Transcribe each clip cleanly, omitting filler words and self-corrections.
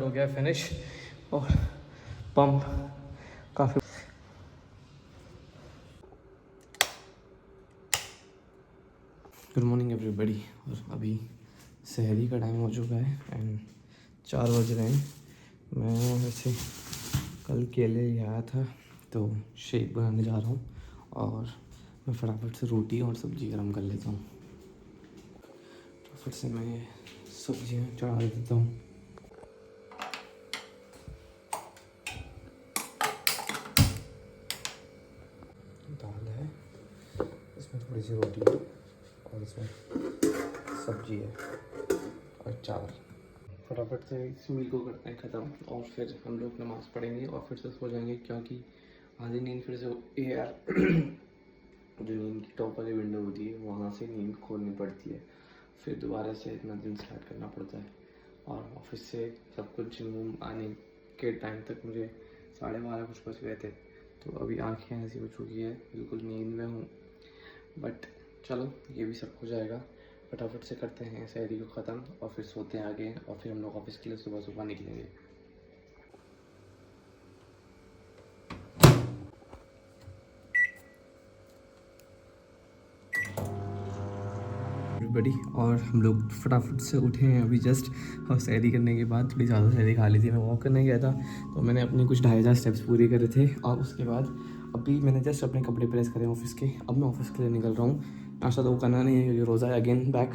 हो गया फिनिश और पंप काफ़ी। Good morning everybody. और अभी सहरी का टाइम हो चुका है एंड 4 बज रहे हैं। मैं वैसे कल केले ले आया था तो शेक बनाने जा रहा हूँ और मैं फटाफट से रोटी और सब्ज़ी गर्म कर लेता हूँ। फटाफट से मैं ये सब्जियाँ चढ़ा देता हूँ। दाल है, इसमें थोड़ी सी रोटी है और इसमें सब्जी है और चावल। फटाफट से इस मील को करते हैं ख़त्म और फिर हम लोग नमाज़ पढ़ेंगे और फिर से सो जाएंगे, क्योंकि आधी नींद फिर से यार जो नींद की टॉप वाली विंडो होती है वहाँ से नींद खोलनी पड़ती है, फिर दोबारा से इतना दिन स्टार्ट करना पड़ता है। और ऑफिस से सब कुछ आने के टाइम तक मुझे 12:30 कुछ बज गए थे, तो अभी आंखें ऐसी हो चुकी है, बिल्कुल नींद में हूँ। बट चलो ये भी सब हो जाएगा। फटाफट से करते हैं सहरी को ख़त्म और फिर सोते हैं आगे और फिर हम लोग ऑफिस के लिए सुबह सुबह निकलेंगे। एवरीबॉडी, और हम लोग फटाफट से उठे हैं अभी जस्ट। और सहरी करने के बाद थोड़ी ज़्यादा सहरी खा ली थी। मैं वॉक करने गया था तो मैंने अपने कुछ 2500 स्टेप्स पूरे करे थे और उसके बाद अभी मैंने जस्ट अपने कपड़े प्रेस करे ऑफिस के। अब मैं ऑफिस के लिए निकल रहा हूँ। नाश्ता तो वो करना नहीं है क्योंकि रोज़ा है अगेन बैक।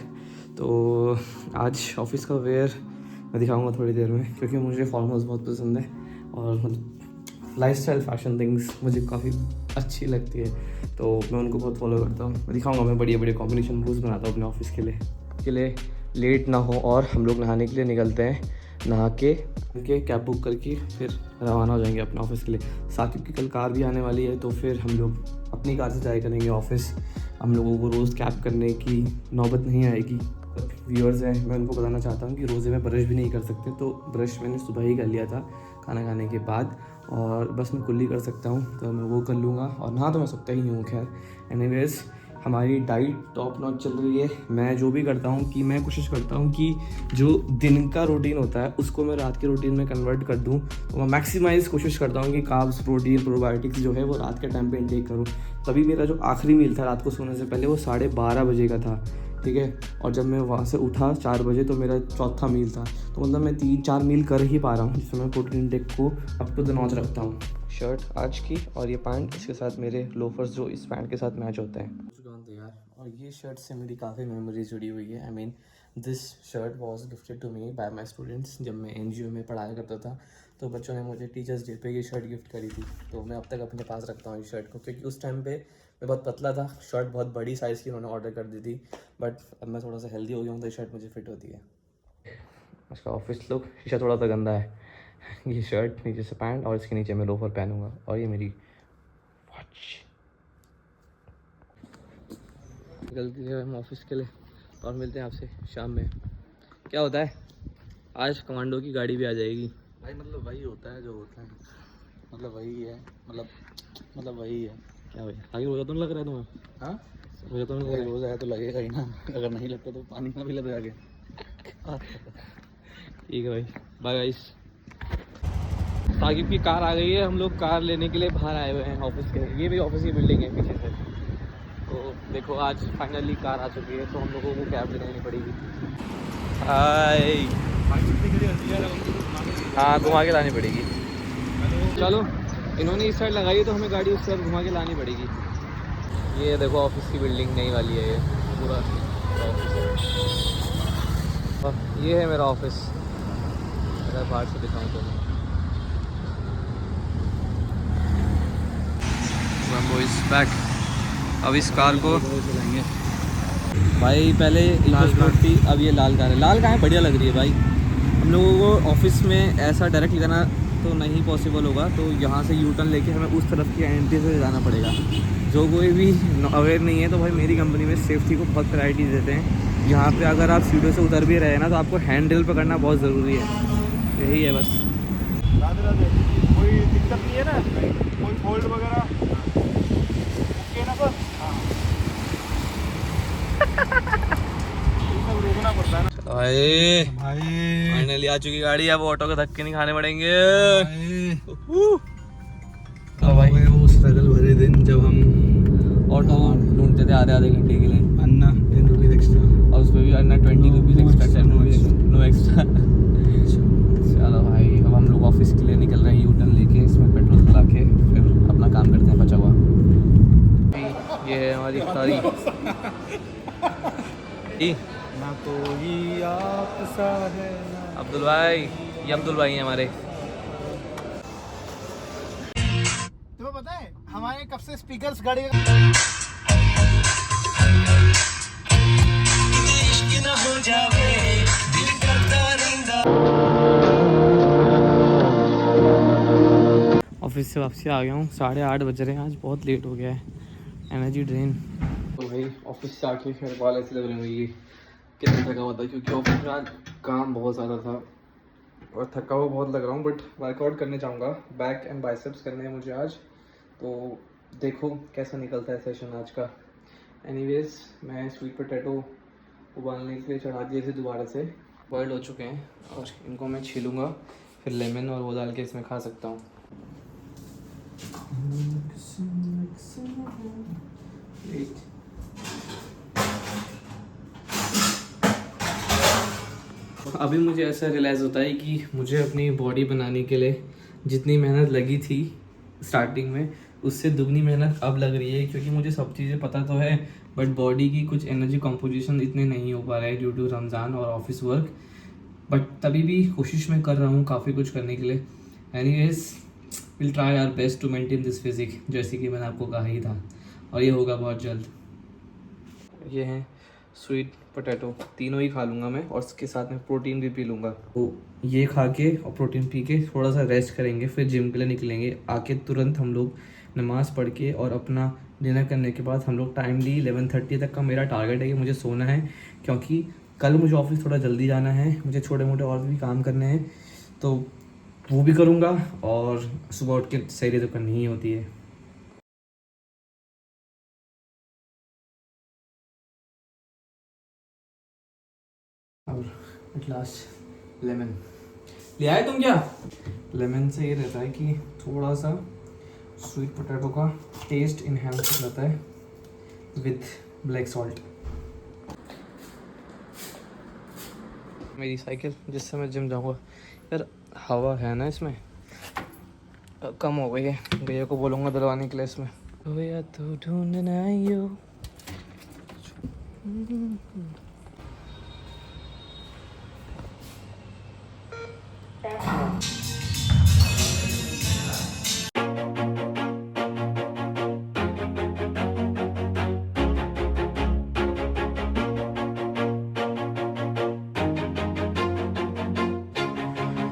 तो आज ऑफिस का वेयर मैं दिखाऊंगा थोड़ी देर में, क्योंकि मुझे फॉर्मल्स बहुत पसंद है और मतलब लाइफस्टाइल फैशन थिंग्स मुझे काफ़ी अच्छी लगती है, तो मैं उनको बहुत फॉलो करता हूँ। मैं दिखाऊंगा, मैं बढ़िया बढ़िया कॉम्बिनेशन मूव्स बनाता हूँ अपने ऑफिस के लिए लेट ना हो। और हम लोग नहाने के लिए निकलते हैं, नहा के कैब बुक करके फिर रवाना हो जाएंगे अपने ऑफिस के लिए। साथ क्योंकि कल कार भी आने वाली है तो फिर हम लोग अपनी कार से जाया करेंगे ऑफिस। हम लोगों को रोज़ कैब करने की नौबत नहीं आएगी। व्यूअर्स हैं, मैं उनको बताना चाहता हूँ कि रोज़े में ब्रश भी नहीं कर सकते, तो ब्रश मैंने सुबह ही कर लिया था खाना खाने के बाद, और बस मैं कुल्ली कर सकता हूँ तो मैं वो कर लूँगा। और नहा तो मैं सकता ही नहीं हूँ खैर। एनीवेज़ हमारी डाइट टॉप नॉच चल रही है। मैं जो भी करता हूँ कि मैं कोशिश करता हूँ कि जो दिन का रूटीन होता है उसको मैं रात के रूटीन में कन्वर्ट कर दूँ। तो मैं मैक्सिमाइज़ कोशिश करता हूँ कि कार्ब्स, प्रोटीन, प्रोबायोटिक्स जो है वो रात के टाइम पे इंटेक करूँ। तभी मेरा जो आखिरी मील था रात को सोने से पहले वो 12:30 बजे का था, ठीक है। और जब मैं वहाँ से उठा 4 बजे तो मेरा चौथा मील था। तो मतलब मैं 3-4 मील कर ही पा रहा हूँ, जिसमें मैं प्रोटीन इंटेक को अप टू द नॉच रखता हूँ। शर्ट आज की और ये पैंट, इसके साथ मेरे लोफर्स जो इस पैंट के साथ मैच होते हैं। यार, और ये शर्ट से मेरी काफ़ी मेमोरीज जुड़ी हुई है। I mean this shirt was gifted to me by my students. जब मैं NGO में पढ़ाया करता था तो बच्चों ने मुझे टीचर्स डे पे ये शर्ट गिफ्ट करी थी, तो मैं अब तक अपने पास रखता हूँ इस शर्ट को, क्योंकि उस टाइम पे मैं बहुत पतला था। शर्ट बहुत बड़ी साइज़ की उन्होंने ऑर्डर कर दी थी, बट अब मैं थोड़ा सा हेल्दी हो गया हूँ तो ये शर्ट मुझे फिट होती है। इसका ऑफिस लुक, शीशा थोड़ा सा गंदा है। ये शर्ट, नीचे से पैंट और इसके नीचे मैं लोफर पहनूंगा, और ये मेरी वॉच। निकलते हैं हम ऑफिस के लिए और मिलते हैं आपसे शाम में। क्या होता है, आज कमांडो की गाड़ी भी आ जाएगी भाई। मतलब वही होता है जो होता है, मतलब वही है, मतलब वही है। क्या भाई, आगे रोजा तो नहीं लग रहा है तुम्हें? हाँ, रोजा तो नहीं लग रहा है? रोज़ आया तो लगेगा ही ना, अगर नहीं लगता तो पानी में भी लग जाएगा। ठीक है भाई, बाय गाइस। साकिब की कार आ गई है, हम लोग कार लेने के लिए बाहर आए हुए हैं ऑफिस के। ये भी ऑफिस की बिल्डिंग है पीछे से। तो देखो आज फाइनली कार आ चुकी है, तो हम लोगों को कैब लेनी पड़ेगी। हाय, हाँ घुमा के लानी पड़ेगी। चलो, इन्होंने इस साइड लगाई है तो हमें गाड़ी उस साइड घुमा के लानी पड़ेगी। ये देखो ऑफिस की बिल्डिंग नई वाली है, ये पूरा ऑफिस है। और ये है मेरा ऑफिस, अगर बाहर से दिखाऊँ तो। बैक अब इस कार को चलाएंगे भाई, पहले लाल कार थी, अब ये लाल कार है। लाल कार है, बढ़िया लग रही है भाई। हम लोगों को ऑफिस में ऐसा डायरेक्ट ले जाना तो नहीं पॉसिबल होगा, तो यहाँ से यू टर्न लेके हमें उस तरफ की एंट्री से जाना पड़ेगा। जो कोई भी अवेयर नहीं है तो भाई, मेरी कंपनी में सेफ्टी को बहुत प्रायोरिटी देते हैं। यहाँ पे अगर आप सीढ़ियों से उतर भी रहे हैं ना तो आपको हैंड ड्रिल पकड़ना बहुत ज़रूरी है। यही है बस। राधे राधे। कोई दिक्कत नहीं है ना, कोई फोल्ड वगैरह ओके ना बस। हाँ, सब रोकना पड़ता है ना। भाई भाई फाइनली आ चुकी गाड़ी, अब ऑटो के धक्के नहीं खाने पड़ेंगे। तो भाई वो स्ट्रगल भरे दिन जब हम ऑटो ढूंढते थे आधे घंटे के लिए, अन्ना 10 रुपीज़ एक्स्ट्रा, और उस पर भी अन्ना 20 rupees extra, 10 rupees no extra. चलो भाई अब हम लोग ऑफिस के लिए निकल रहे हैं, यू टर्न लेके, इसमें पेट्रोल डला के फिर अपना काम करते हैं बचा हुआ। ये है हमारी इफ्तारी। ना कोई आप सा है ना। अब्दुल भाई, ये अब्दुल भाई हैं हमारे। तुम्हें पता है हमारे कब से स्पीकर्स गाड़ी ऑफिस से वापसी आ गया हूँ, 8:30 बज रहे हैं, आज बहुत लेट हो गया है, एनर्जी ड्रेन। तो भाई ऑफिस से आके फिर बाल ऐसे लग रहे होंगे कितना थका हुआ था, क्योंकि ऑफिस में आज काम बहुत ज़्यादा था और थका हुआ बहुत लग रहा हूँ। बट वर्कआउट करने जाऊँगा, बैक एंड बाइसेप्स करने हैं मुझे आज, तो देखो कैसा निकलता है सेशन आज का। एनीवेज मैं स्वीट पोटैटो उबालने के लिए चढ़ा दिए थे, दोबारा से बॉइल्ड हो चुके हैं और इनको मैं छीलूँगा, फिर लेमन और वो डाल के इसमें खा सकता हूँ। अभी मुझे ऐसा रियलाइज़ होता है कि मुझे अपनी बॉडी बनाने के लिए जितनी मेहनत लगी थी स्टार्टिंग में, उससे दुगनी मेहनत अब लग रही है, क्योंकि मुझे सब चीज़ें पता तो है बट बॉडी की कुछ एनर्जी कंपोजिशन इतने नहीं हो पा रहा है ड्यू टू रमज़ान और ऑफिस वर्क। बट तभी भी कोशिश मैं कर रहा हूँ काफ़ी कुछ करने के लिए। Anyways will try our best to maintain this physique, जैसे कि मैंने आपको कहा ही था, और ये होगा बहुत जल्द। ये हैं स्वीट पोटैटो, तीनों ही खा लूँगा मैं, और उसके साथ में प्रोटीन भी पी लूँगा। तो ये खा के और प्रोटीन पी के थोड़ा सा रेस्ट करेंगे, फिर जिम के लिए निकलेंगे। आके तुरंत हम लोग नमाज़ पढ़ के और अपना डिनर करने के बाद हम लोग टाइमली 11:30 तक का मेरा टारगेट है कि मुझे सोना है, क्योंकि कल मुझे ऑफिस थोड़ा जल्दी जाना है, मुझे छोटे मोटे और भी काम करने हैं, तो वो भी करूँगा। और सुबह उठ के सैर तो करनी ही होती है। और एट लास्ट लेमन ले आए तुम क्या? लेमन से ये रहता है कि थोड़ा सा स्वीट पोटैटो का टेस्ट इन्हेंस हो जाता है विथ ब्लैक सॉल्ट। मेरी साइकिल जिससे मैं जिम जाऊँगा, यार हवा है ना इसमें कम हो गई है, भैया को बोलूँगा दिलवाने के लिए इसमें। भैया तो ढूंढना यो।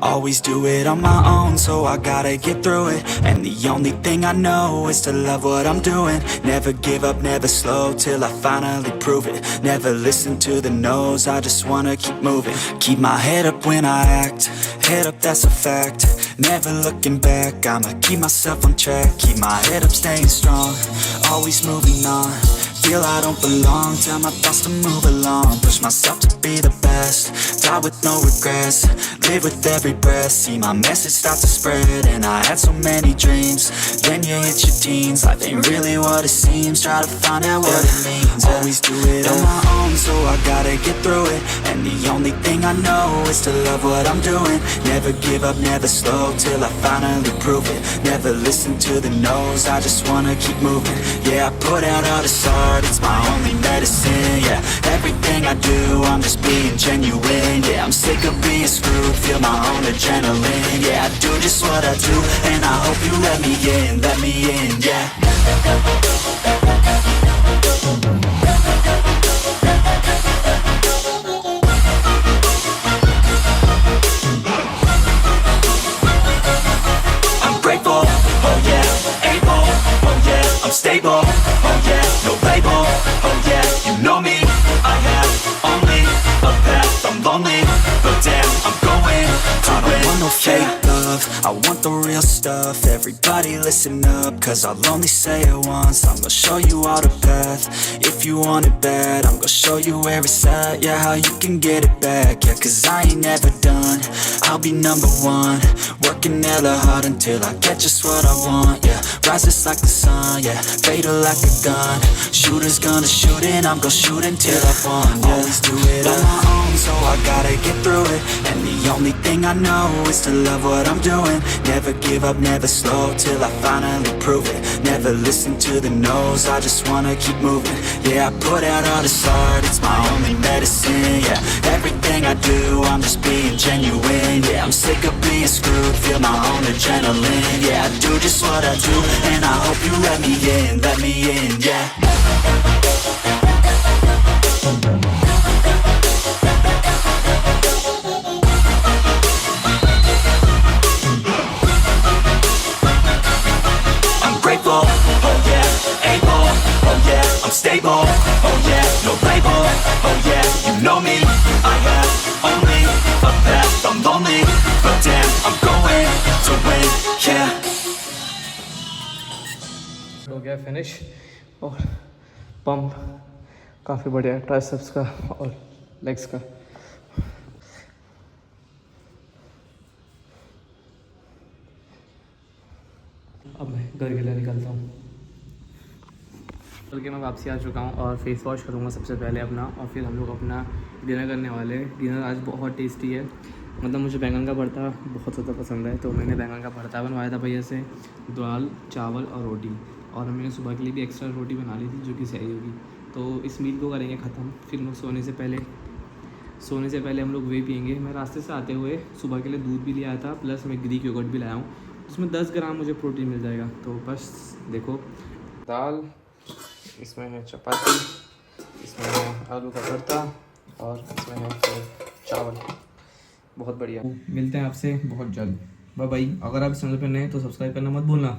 Always do it on my own, so I gotta get through it. And the only thing I know is to love what I'm doing. Never give up, never slow, till I finally prove it. Never listen to the no's, I just wanna keep moving. Keep my head up when I act, head up, that's a fact. Never looking back, I'ma keep myself on track. Keep my head up, staying strong, always moving on. Feel I don't belong, tell my thoughts to move along. Push myself to be the best, die with no regrets. Live with every breath, see my message start to spread. And I had so many dreams, then you hit your teens. Life ain't really what it seems, try to find out what it means. Always do it on my own, so I gotta get through it. And the only thing I know is to love what I'm doing. Never give up, never slow, till I finally prove it. Never listen to the no's, I just wanna keep moving. Yeah, I put out all this art, it's my only medicine. Yeah, everything I do, I'm just being genuine. Yeah, I'm sick of being screwed, feel my own adrenaline. Yeah, I do just what I do, and I hope you let me in, yeah. I'm grateful, oh yeah, able, oh yeah, I'm stable, oh yeah, no label, oh yeah, you know me, I have only a path, I'm lonely, but damn, I'm going to win. I don't want no fake love, love, I want the real stuff. Everybody listen up, cause I'll only say it once. I'm gonna show you all the path. If you want it bad, I'm gonna show you where it's at. Yeah, how you can get it back. Yeah, cause I ain't never done, I'll be number one. Working hella hard until I get just what I want. Yeah, rises like the sun, yeah, fatal like a gun. Shooters gonna shoot and I'm gonna shoot until I won. Yeah, always do it on my own, so I gotta get through it. And the only thing I know is to love what I'm doing. Never give up, never slow, till I finally prove it. Never listen to the no's, I just wanna keep moving. Yeah, I put out all this art, it's my only medicine. Yeah, everything I do, I'm just being genuine. Yeah, I'm sick of being screwed, feel my own adrenaline. Yeah, I do just what I do, and I hope you let me in, yeah. Grateful, oh yeah, able, oh yeah, I'm stable, oh yeah, no label, oh yeah, you know me, I have only a path, I'm lonely, but damn, I'm going to win, yeah. हो गया finish और pump काफ़ी बढ़िया है triceps का और legs का। अब मैं घर के लिए निकलता हूँ। बल्कि मैं वापसी आ चुका हूँ और फेस वॉश करूँगा सबसे पहले अपना, और फिर हम लोग अपना डिनर करने वाले हैं। डिनर आज बहुत टेस्टी है, मतलब मुझे बैंगन का भरता बहुत ज़्यादा पसंद है, तो मैंने बैंगन का भरता बनवाया था भैया से, दाल चावल और रोटी, और मैंने सुबह के लिए भी एक्स्ट्रा रोटी बना ली थी जो कि सही होगी। तो इस मील को करेंगे ख़त्म, फिर लोग सोने से पहले हम लोग वे पियेंगे। मैं रास्ते से आते हुए सुबह के लिए दूध भी लिया था, प्लस मैं ग्रीक योगर्ट भी लाया हूँ, उसमें 10 ग्राम मुझे प्रोटीन मिल जाएगा। तो बस देखो, दाल, इसमें है चपाती, इसमें है आलू का भरता, और इसमें है चावल। बहुत बढ़िया, मिलते हैं आपसे बहुत जल्द। Bye bye. अगर आप इस चैनल पर नए हैं तो सब्सक्राइब करना मत भूलना।